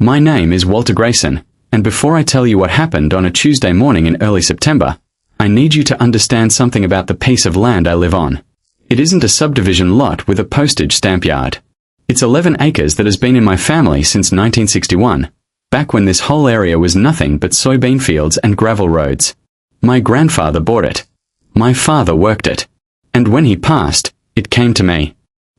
My name is Walter Grayson, and before I tell you what happened on a Tuesday morning in early September, I need you to understand something about the piece of land I live on. It isn't a subdivision lot with a postage stamp yard. It's 11 acres that has been in my family since 1961, back when this whole area was nothing but soybean fields and gravel roads. My grandfather bought it. My father worked it. And when he passed, it came to me.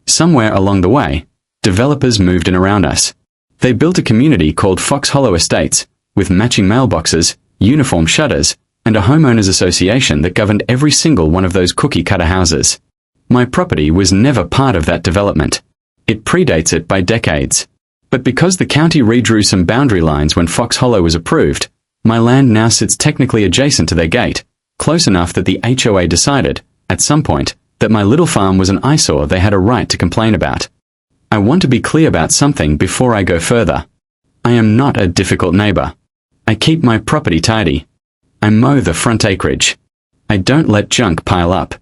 Somewhere along the way, developers moved in around us. They built a community called Fox Hollow Estates, with matching mailboxes, uniform shutters, and a homeowners association that governed every single one of those cookie-cutter houses. My property was never part of that development. It predates it by decades. But because the county redrew some boundary lines when Fox Hollow was approved, my land now sits technically adjacent to their gate, close enough that the HOA decided, at some point, that my little farm was an eyesore they had a right to complain about. I want to be clear about something before I go further. I am not a difficult neighbor. I keep my property tidy. I mow the front acreage. I don't let junk pile up.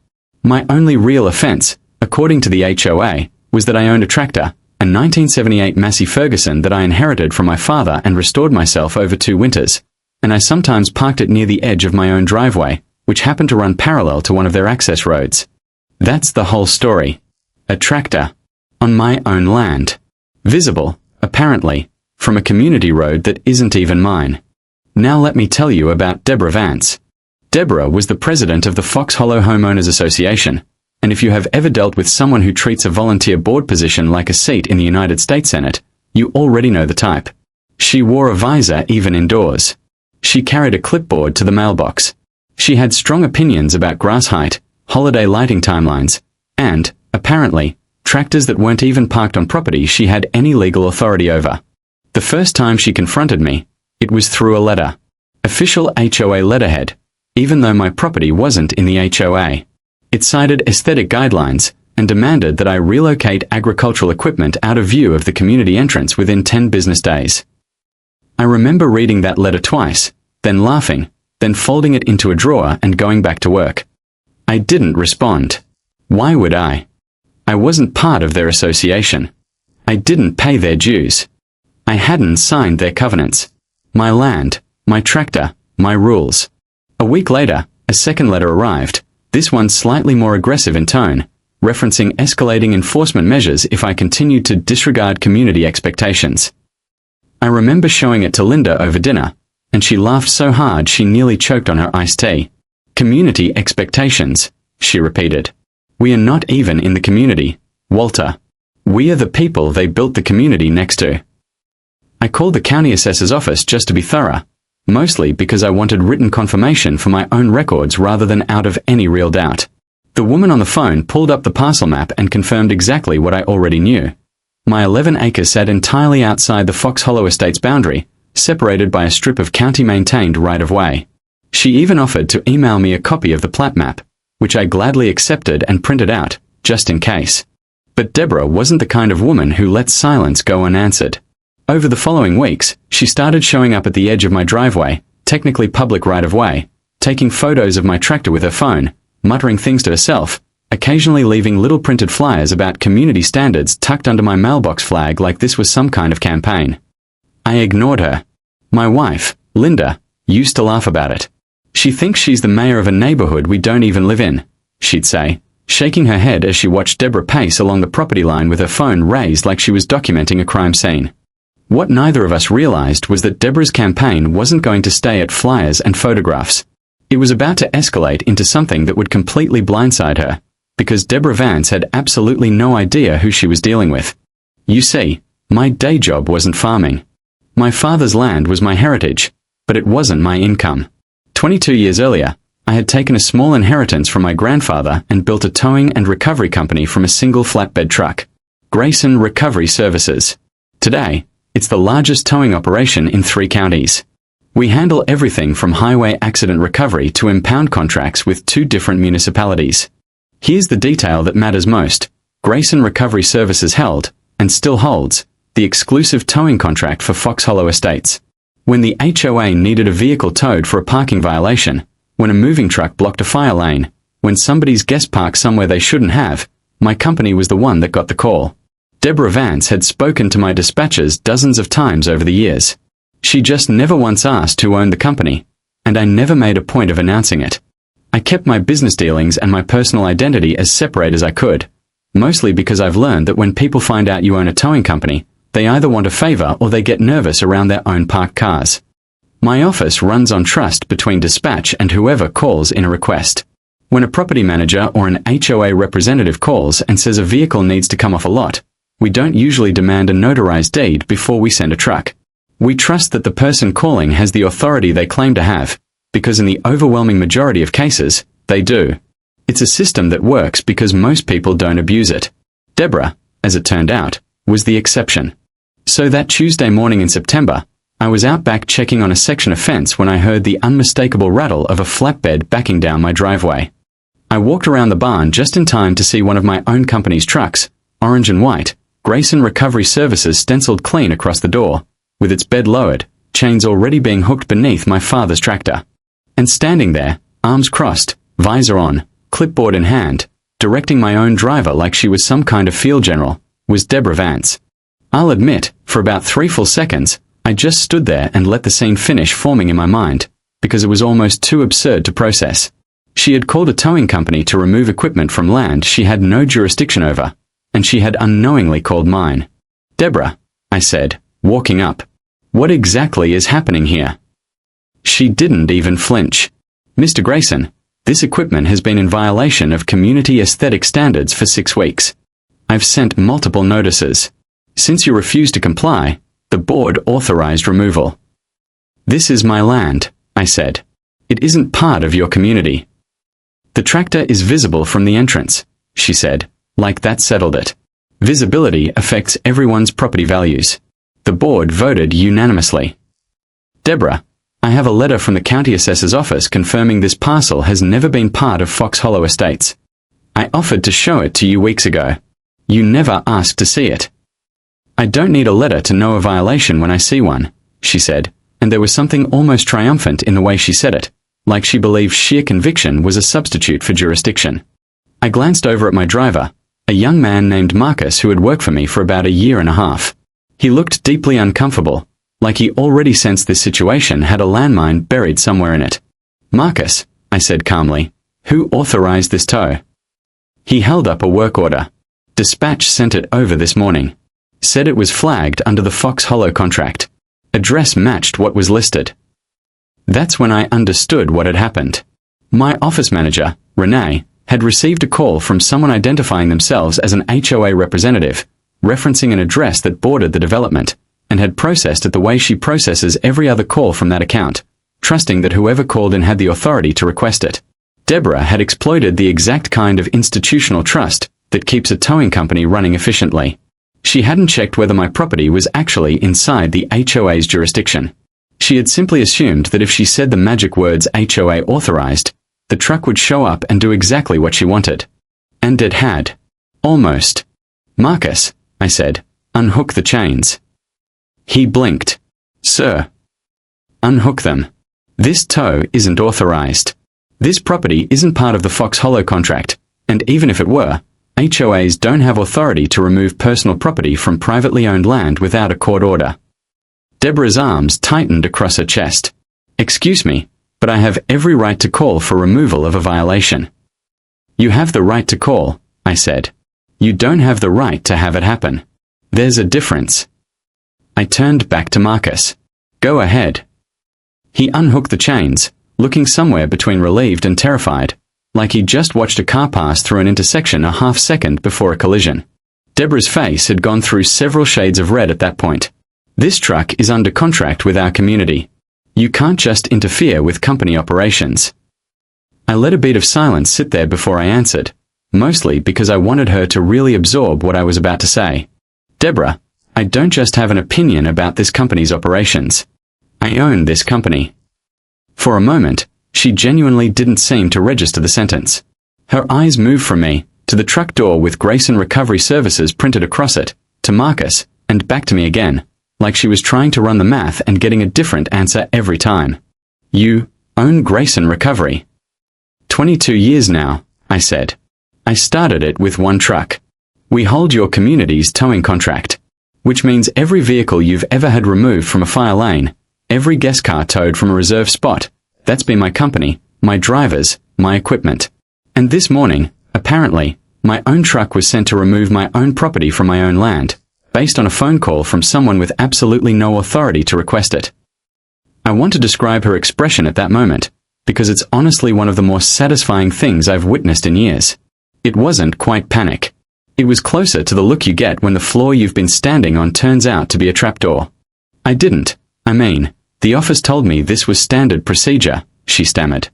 My only real offense, according to the HOA, was that I owned a tractor, a 1978 Massey Ferguson that I inherited from my father and restored myself over 2 winters, and I sometimes parked it near the edge of my own driveway, which happened to run parallel to one of their access roads. That's the whole story. A tractor. On my own land. Visible, apparently, from a community road that isn't even mine. Now let me tell you about Deborah Vance. Deborah was the president of the Fox Hollow Homeowners Association, and if you have ever dealt with someone who treats a volunteer board position like a seat in the United States Senate, you already know the type. She wore a visor even indoors. She carried a clipboard to the mailbox. She had strong opinions about grass height, holiday lighting timelines, and, apparently, tractors that weren't even parked on property she had any legal authority over. The first time she confronted me, it was through a letter. Official HOA letterhead, even though my property wasn't in the HOA. It cited aesthetic guidelines and demanded that I relocate agricultural equipment out of view of the community entrance within 10 business days. I remember reading that letter twice, then laughing, then folding it into a drawer and going back to work. I didn't respond. Why would I? I wasn't part of their association. I didn't pay their dues. I hadn't signed their covenants. My land, my tractor, my rules. A week later, a second letter arrived, this one slightly more aggressive in tone, referencing escalating enforcement measures if I continued to disregard community expectations. I remember showing it to Linda over dinner, and she laughed so hard she nearly choked on her iced tea. Community expectations, she repeated. We are not even in the community, Walter. We are the people they built the community next to. I called the county assessor's office just to be thorough, mostly because I wanted written confirmation for my own records rather than out of any real doubt. The woman on the phone pulled up the parcel map and confirmed exactly what I already knew. My 11 acres sat entirely outside the Fox Hollow Estates boundary, separated by a strip of county-maintained right-of-way. She even offered to email me a copy of the plat map, which I gladly accepted and printed out, just in case. But Deborah wasn't the kind of woman who lets silence go unanswered. Over the following weeks, she started showing up at the edge of my driveway, technically public right-of-way, taking photos of my tractor with her phone, muttering things to herself, occasionally leaving little printed flyers about community standards tucked under my mailbox flag like this was some kind of campaign. I ignored her. My wife, Linda, used to laugh about it. She thinks she's the mayor of a neighborhood we don't even live in, she'd say, shaking her head as she watched Deborah pace along the property line with her phone raised like she was documenting a crime scene. What neither of us realized was that Deborah's campaign wasn't going to stay at flyers and photographs. It was about to escalate into something that would completely blindside her, because Deborah Vance had absolutely no idea who she was dealing with. You see, my day job wasn't farming. My father's land was my heritage, but it wasn't my income. 22 years earlier, I had taken a small inheritance from my grandfather and built a towing and recovery company from a single flatbed truck, Grayson Recovery Services. Today, it's the largest towing operation in 3 counties. We handle everything from highway accident recovery to impound contracts with 2 different municipalities. Here's the detail that matters most. Grayson Recovery Services held, and still holds, the exclusive towing contract for Fox Hollow Estates. When the HOA needed a vehicle towed for a parking violation, when a moving truck blocked a fire lane, when somebody's guest parked somewhere they shouldn't have, my company was the one that got the call. Deborah Vance had spoken to my dispatchers dozens of times over the years. She just never once asked who owned the company, and I never made a point of announcing it. I kept my business dealings and my personal identity as separate as I could, mostly because I've learned that when people find out you own a towing company, they either want a favor or they get nervous around their own parked cars. My office runs on trust between dispatch and whoever calls in a request. When a property manager or an HOA representative calls and says a vehicle needs to come off a lot, we don't usually demand a notarized deed before we send a truck. We trust that the person calling has the authority they claim to have, because in the overwhelming majority of cases, they do. It's a system that works because most people don't abuse it. Deborah, as it turned out, was the exception. So that Tuesday morning in September, I was out back checking on a section of fence when I heard the unmistakable rattle of a flatbed backing down my driveway. I walked around the barn just in time to see one of my own company's trucks, orange and white, Grayson Recovery Services stenciled clean across the door, with its bed lowered, chains already being hooked beneath my father's tractor. And standing there, arms crossed, visor on, clipboard in hand, directing my own driver like she was some kind of field general, was Deborah Vance. I'll admit, for about 3 full seconds, I just stood there and let the scene finish forming in my mind, because it was almost too absurd to process. She had called a towing company to remove equipment from land she had no jurisdiction over, and she had unknowingly called mine. Deborah, I said, walking up. What exactly is happening here? She didn't even flinch. Mr. Grayson, this equipment has been in violation of community aesthetic standards for 6 weeks. I've sent multiple notices. Since you refuse to comply, the board authorized removal. This is my land, I said. It isn't part of your community. The tractor is visible from the entrance, she said, like that settled it. Visibility affects everyone's property values. The board voted unanimously. Deborah, I have a letter from the county assessor's office confirming this parcel has never been part of Fox Hollow Estates. I offered to show it to you weeks ago. You never asked to see it. I don't need a letter to know a violation when I see one, she said, and there was something almost triumphant in the way she said it, like she believed sheer conviction was a substitute for jurisdiction. I glanced over at my driver, a young man named Marcus who had worked for me for about a year and a half. He looked deeply uncomfortable, like he already sensed this situation had a landmine buried somewhere in it. Marcus, I said calmly, who authorized this tow? He held up a work order. Dispatch sent it over this morning. Said it was flagged under the Fox Hollow contract. Address matched what was listed. That's when I understood what had happened. My office manager, Renee, had received a call from someone identifying themselves as an HOA representative, referencing an address that bordered the development, and had processed it the way she processes every other call from that account, trusting that whoever called in had the authority to request it. Deborah had exploited the exact kind of institutional trust that keeps a towing company running efficiently. She hadn't checked whether my property was actually inside the HOA's jurisdiction. She had simply assumed that if she said the magic words HOA authorized, the truck would show up and do exactly what she wanted. And it had. Almost. Marcus, I said, unhook the chains. He blinked. Sir. Unhook them. This tow isn't authorized. This property isn't part of the Fox Hollow contract, and even if it were, HOAs don't have authority to remove personal property from privately owned land without a court order. Deborah's arms tightened across her chest. Excuse me, but I have every right to call for removal of a violation. You have the right to call, I said. You don't have the right to have it happen. There's a difference. I turned back to Marcus. Go ahead. He unhooked the chains, looking somewhere between relieved and terrified, like he'd just watched a car pass through an intersection a half-second before a collision. Deborah's face had gone through several shades of red at that point. This truck is under contract with our community. You can't just interfere with company operations. I let a beat of silence sit there before I answered, mostly because I wanted her to really absorb what I was about to say. Deborah, I don't just have an opinion about this company's operations. I own this company. For a moment, she genuinely didn't seem to register the sentence. Her eyes moved from me, to the truck door with Grayson Recovery Services printed across it, to Marcus, and back to me again, like she was trying to run the math and getting a different answer every time. You own Grayson Recovery. 22 years now, I said. I started it with one truck. We hold your community's towing contract, which means every vehicle you've ever had removed from a fire lane, every guest car towed from a reserved spot, that's been my company, my drivers, my equipment. And this morning, apparently, my own truck was sent to remove my own property from my own land, based on a phone call from someone with absolutely no authority to request it. I want to describe her expression at that moment, because it's honestly one of the more satisfying things I've witnessed in years. It wasn't quite panic. It was closer to the look you get when the floor you've been standing on turns out to be a trapdoor. The office told me this was standard procedure, she stammered.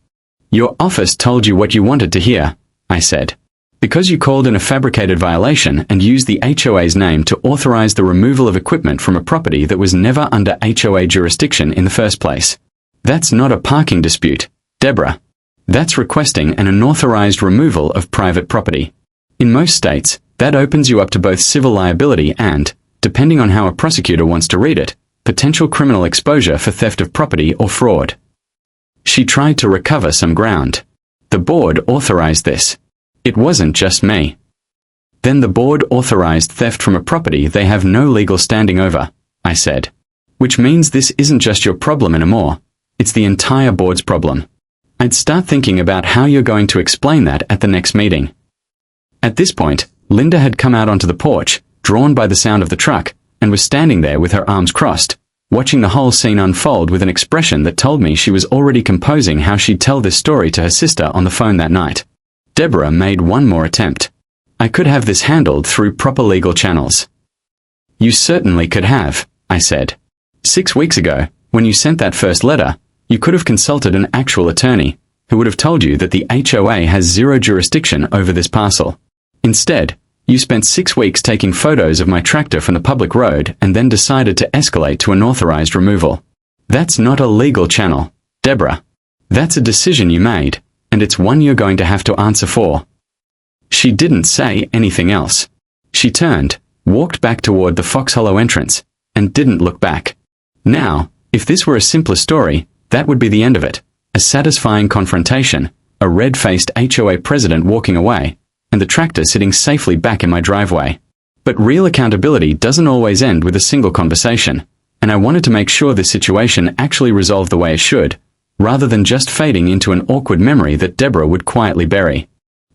Your office told you what you wanted to hear, I said. Because you called in a fabricated violation and used the HOA's name to authorize the removal of equipment from a property that was never under HOA jurisdiction in the first place. That's not a parking dispute, Deborah. That's requesting an unauthorized removal of private property. In most states, that opens you up to both civil liability and, depending on how a prosecutor wants to read it, potential criminal exposure for theft of property or fraud. She tried to recover some ground. The board authorized this. It wasn't just me. Then the board authorized theft from a property they have no legal standing over, I said. Which means this isn't just your problem anymore. It's the entire board's problem. I'd start thinking about how you're going to explain that at the next meeting. At this point, Linda had come out onto the porch, drawn by the sound of the truck, and was standing there with her arms crossed, watching the whole scene unfold with an expression that told me she was already composing how she'd tell this story to her sister on the phone that night. Deborah made one more attempt. I could have this handled through proper legal channels. You certainly could have, I said. 6 weeks ago, when you sent that first letter, you could have consulted an actual attorney, who would have told you that the HOA has zero jurisdiction over this parcel. Instead, you spent 6 weeks taking photos of my tractor from the public road and then decided to escalate to unauthorized removal. That's not a legal channel, Deborah. That's a decision you made, and it's one you're going to have to answer for. She didn't say anything else. She turned, walked back toward the Fox Hollow entrance, and didn't look back. Now, if this were a simpler story, that would be the end of it. A satisfying confrontation, a red-faced HOA president walking away, and the tractor sitting safely back in my driveway. But real accountability doesn't always end with a single conversation, and I wanted to make sure this situation actually resolved the way it should, rather than just fading into an awkward memory that Deborah would quietly bury.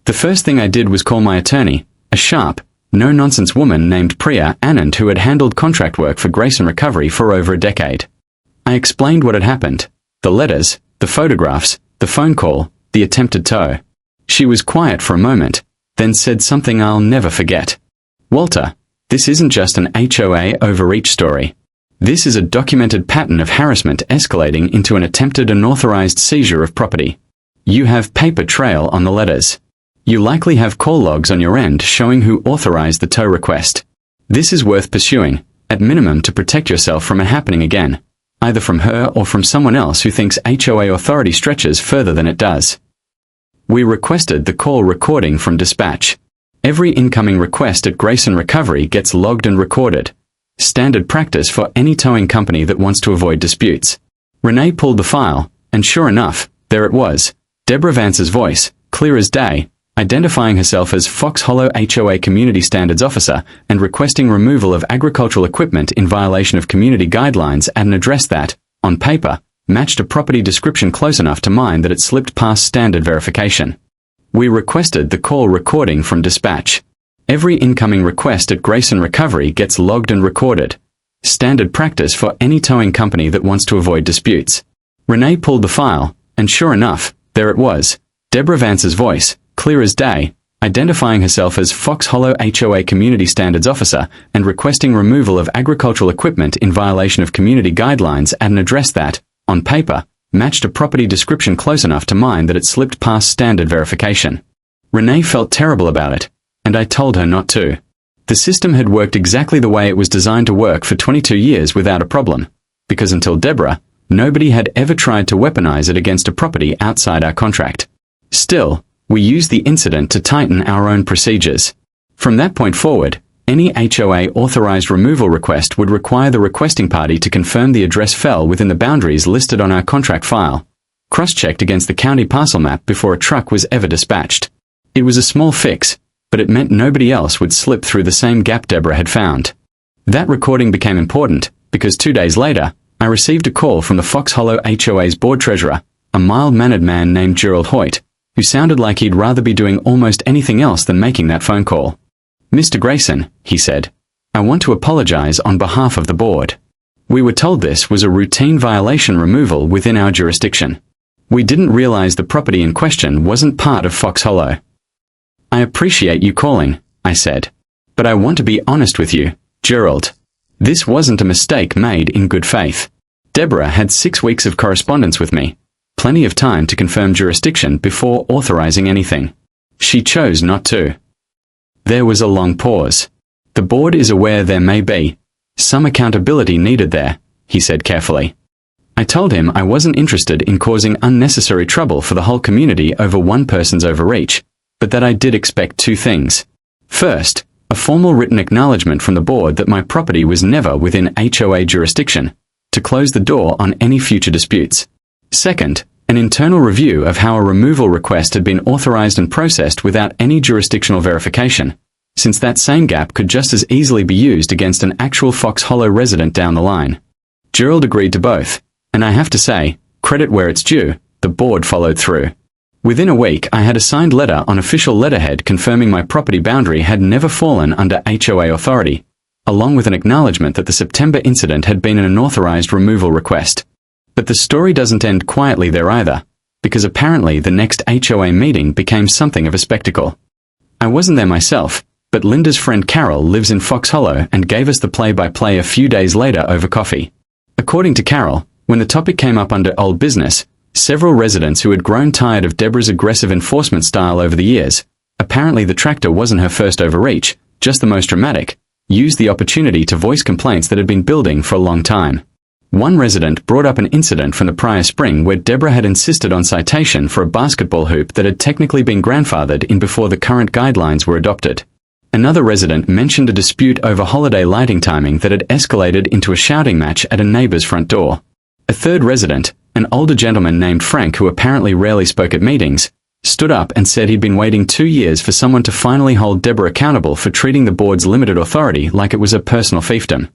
The first thing I did was call my attorney, a sharp, no-nonsense woman named Priya Anand who had handled contract work for Grayson Recovery for over a decade. I explained what had happened, the letters, the photographs, the phone call, the attempted tow. She was quiet for a moment, then said something I'll never forget. Walter, this isn't just an HOA overreach story. This is a documented pattern of harassment escalating into an attempted unauthorized seizure of property. You have paper trail on the letters. You likely have call logs on your end showing who authorized the tow request. This is worth pursuing, at minimum to protect yourself from it happening again, either from her or from someone else who thinks HOA authority stretches further than it does. We requested the call recording from dispatch. Every incoming request at Grayson Recovery gets logged and recorded. Standard practice for any towing company that wants to avoid disputes. Renee pulled the file, and sure enough, there it was. Deborah Vance's voice, clear as day, identifying herself as Fox Hollow HOA Community Standards Officer and requesting removal of agricultural equipment in violation of community guidelines at an address that, on paper, matched a property description close enough to mine that it slipped past standard verification. We requested the call recording from dispatch. Every incoming request at Grayson Recovery gets logged and recorded. Standard practice for any towing company that wants to avoid disputes. Renee pulled the file, and sure enough, there it was. Deborah Vance's voice, clear as day, identifying herself as Fox Hollow HOA Community Standards Officer and requesting removal of agricultural equipment in violation of community guidelines at an address that, on paper, matched a property description close enough to mine that it slipped past standard verification. Renee felt terrible about it, and I told her not to. The system had worked exactly the way it was designed to work for 22 years without a problem, because until Deborah, nobody had ever tried to weaponize it against a property outside our contract. Still, we used the incident to tighten our own procedures. From that point forward, any HOA authorized removal request would require the requesting party to confirm the address fell within the boundaries listed on our contract file, cross-checked against the county parcel map before a truck was ever dispatched. It was a small fix, but it meant nobody else would slip through the same gap Deborah had found. That recording became important, because 2 days later, I received a call from the Fox Hollow HOA's board treasurer, a mild-mannered man named Gerald Hoyt, who sounded like he'd rather be doing almost anything else than making that phone call. "Mr. Grayson," he said, "I want to apologize on behalf of the board. We were told this was a routine violation removal within our jurisdiction. We didn't realize the property in question wasn't part of Fox Hollow." "I appreciate you calling," I said, "but I want to be honest with you, Gerald. This wasn't a mistake made in good faith. Deborah had 6 weeks of correspondence with me, plenty of time to confirm jurisdiction before authorizing anything. She chose not to." There was a long pause. "The board is aware there may be some accountability needed there," he said carefully. I told him I wasn't interested in causing unnecessary trouble for the whole community over one person's overreach, but that I did expect 2 things. First, a formal written acknowledgement from the board that my property was never within HOA jurisdiction, to close the door on any future disputes. Second, an internal review of how a removal request had been authorized and processed without any jurisdictional verification, since that same gap could just as easily be used against an actual Fox Hollow resident down the line. Gerald agreed to both, and I have to say, credit where it's due, the board followed through. Within a week, I had a signed letter on official letterhead confirming my property boundary had never fallen under HOA authority, along with an acknowledgement that the September incident had been an unauthorized removal request. But the story doesn't end quietly there either, because apparently the next HOA meeting became something of a spectacle. I wasn't there myself, but Linda's friend Carol lives in Fox Hollow and gave us the play-by-play a few days later over coffee. According to Carol, when the topic came up under old business, several residents who had grown tired of Deborah's aggressive enforcement style over the years, apparently the tractor wasn't her first overreach, just the most dramatic, used the opportunity to voice complaints that had been building for a long time. One resident brought up an incident from the prior spring where Deborah had insisted on citation for a basketball hoop that had technically been grandfathered in before the current guidelines were adopted. Another resident mentioned a dispute over holiday lighting timing that had escalated into a shouting match at a neighbor's front door. A third resident, an older gentleman named Frank who apparently rarely spoke at meetings, stood up and said he'd been waiting 2 years for someone to finally hold Deborah accountable for treating the board's limited authority like it was a personal fiefdom.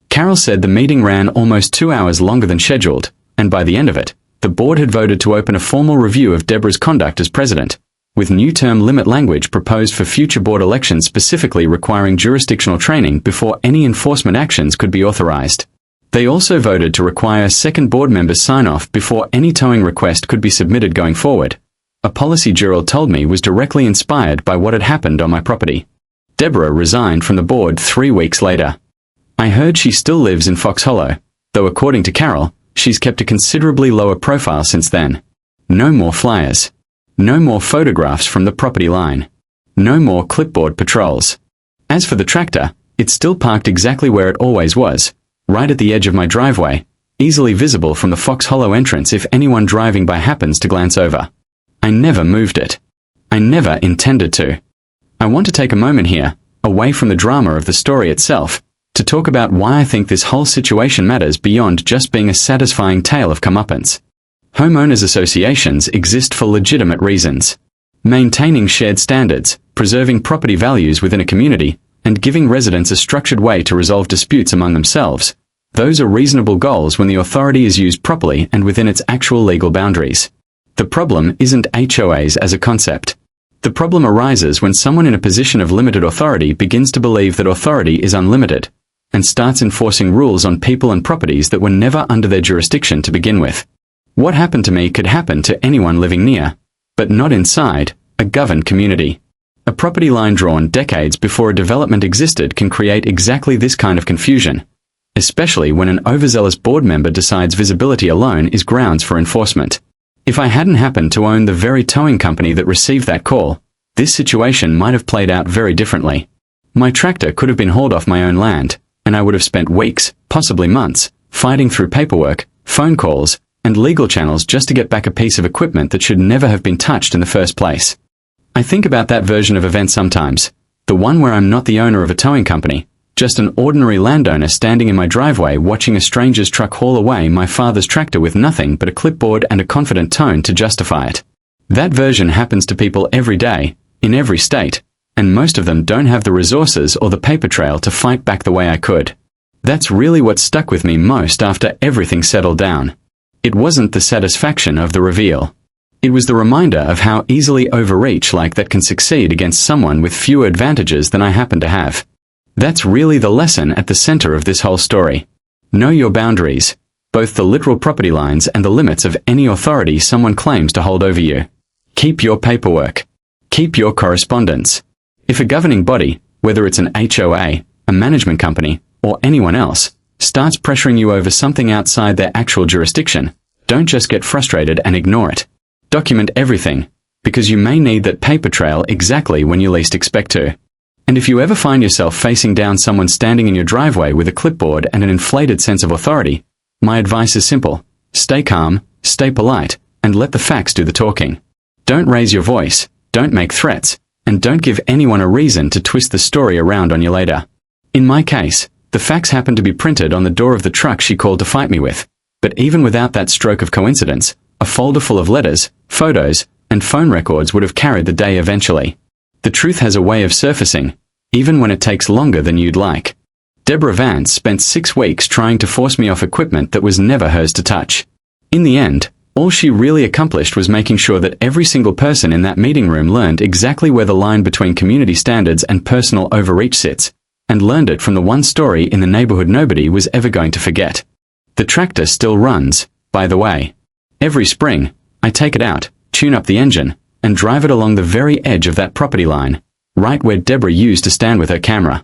Carol said the meeting ran almost 2 hours longer than scheduled, and by the end of it, the board had voted to open a formal review of Deborah's conduct as president, with new term limit language proposed for future board elections specifically requiring jurisdictional training before any enforcement actions could be authorized. They also voted to require second board members sign-off before any towing request could be submitted going forward, a policy Gerald told me was directly inspired by what had happened on my property. Deborah resigned from the board 3 weeks later. I heard she still lives in Fox Hollow, though according to Carol, she's kept a considerably lower profile since then. No more flyers. No more photographs from the property line. No more clipboard patrols. As for the tractor, it's still parked exactly where it always was, right at the edge of my driveway, easily visible from the Fox Hollow entrance if anyone driving by happens to glance over. I never moved it. I never intended to. I want to take a moment here, away from the drama of the story itself, to talk about why I think this whole situation matters beyond just being a satisfying tale of comeuppance. Homeowners associations exist for legitimate reasons. Maintaining shared standards, preserving property values within a community, and giving residents a structured way to resolve disputes among themselves. Those are reasonable goals when the authority is used properly and within its actual legal boundaries. The problem isn't HOAs as a concept. The problem arises when someone in a position of limited authority begins to believe that authority is unlimited, and starts enforcing rules on people and properties that were never under their jurisdiction to begin with. What happened to me could happen to anyone living near, but not inside, a governed community. A property line drawn decades before a development existed can create exactly this kind of confusion, especially when an overzealous board member decides visibility alone is grounds for enforcement. If I hadn't happened to own the very towing company that received that call, this situation might have played out very differently. My tractor could have been hauled off my own land, and I would have spent weeks, possibly months, fighting through paperwork, phone calls, and legal channels just to get back a piece of equipment that should never have been touched in the first place. I think about that version of events sometimes, the one where I'm not the owner of a towing company, just an ordinary landowner standing in my driveway watching a stranger's truck haul away my father's tractor with nothing but a clipboard and a confident tone to justify it. That version happens to people every day, in every state, and most of them don't have the resources or the paper trail to fight back the way I could. That's really what stuck with me most after everything settled down. It wasn't the satisfaction of the reveal. It was the reminder of how easily overreach like that can succeed against someone with fewer advantages than I happen to have. That's really the lesson at the center of this whole story. Know your boundaries, both the literal property lines and the limits of any authority someone claims to hold over you. Keep your paperwork. Keep your correspondence. If a governing body, whether it's an HOA, a management company, or anyone else, starts pressuring you over something outside their actual jurisdiction, don't just get frustrated and ignore it. Document everything, because you may need that paper trail exactly when you least expect to. And if you ever find yourself facing down someone standing in your driveway with a clipboard and an inflated sense of authority, my advice is simple. Stay calm, stay polite, and let the facts do the talking. Don't raise your voice, don't make threats, and don't give anyone a reason to twist the story around on you later. In my case, the facts happened to be printed on the door of the truck she called to fight me with, but even without that stroke of coincidence, a folder full of letters, photos, and phone records would have carried the day eventually. The truth has a way of surfacing, even when it takes longer than you'd like. Deborah Vance spent 6 weeks trying to force me off equipment that was never hers to touch. In the end, all she really accomplished was making sure that every single person in that meeting room learned exactly where the line between community standards and personal overreach sits, and learned it from the one story in the neighborhood nobody was ever going to forget. The tractor still runs, by the way. Every spring, I take it out, tune up the engine, and drive it along the very edge of that property line, right where Deborah used to stand with her camera.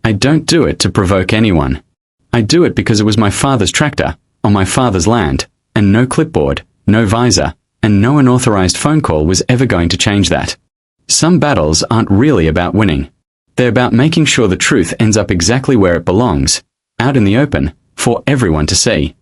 I don't do it to provoke anyone. I do it because it was my father's tractor, on my father's land, and no clipboard, no visor, and no unauthorized phone call was ever going to change that. Some battles aren't really about winning. They're about making sure the truth ends up exactly where it belongs, out in the open, for everyone to see.